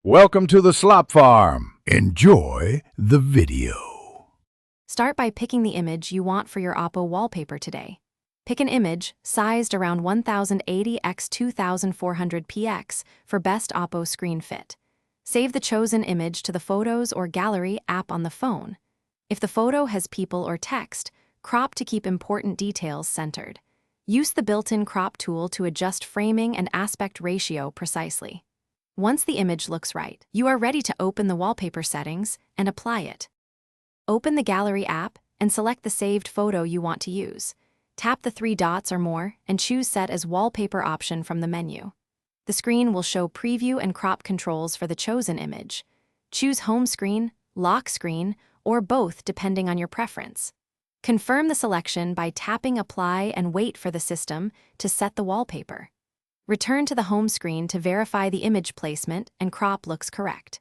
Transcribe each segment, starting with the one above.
Welcome to the Slop Farm. Enjoy the video. Start by picking the image you want for your Oppo wallpaper today. Pick an image sized around 1080 x 2400 px for best Oppo screen fit. Save the chosen image to the Photos or Gallery app on the phone. If the photo has people or text, crop to keep important details centered. Use the built-in crop tool to adjust framing and aspect ratio precisely. Once the image looks right, you are ready to open the wallpaper settings and apply it. Open the Gallery app and select the saved photo you want to use. Tap the three dots or more and choose Set as Wallpaper option from the menu. The screen will show preview and crop controls for the chosen image. Choose home screen, lock screen, or both depending on your preference. Confirm the selection by tapping Apply and wait for the system to set the wallpaper. Return to the home screen to verify the image placement and crop looks correct.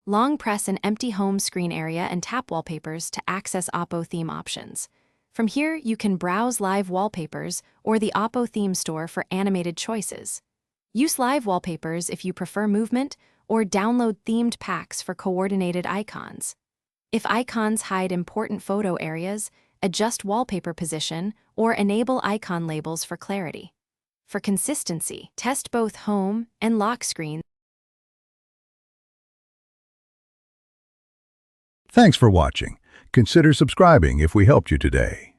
Long press an empty home screen area and tap Wallpapers to access Oppo theme options. From here, you can browse live wallpapers or the Oppo theme store for animated choices. Use live wallpapers if you prefer movement, or download themed packs for coordinated icons. If icons hide important photo areas, adjust wallpaper position or enable icon labels for clarity. For consistency, test both home and lock screens. Thanks for watching. Consider subscribing if we helped you today.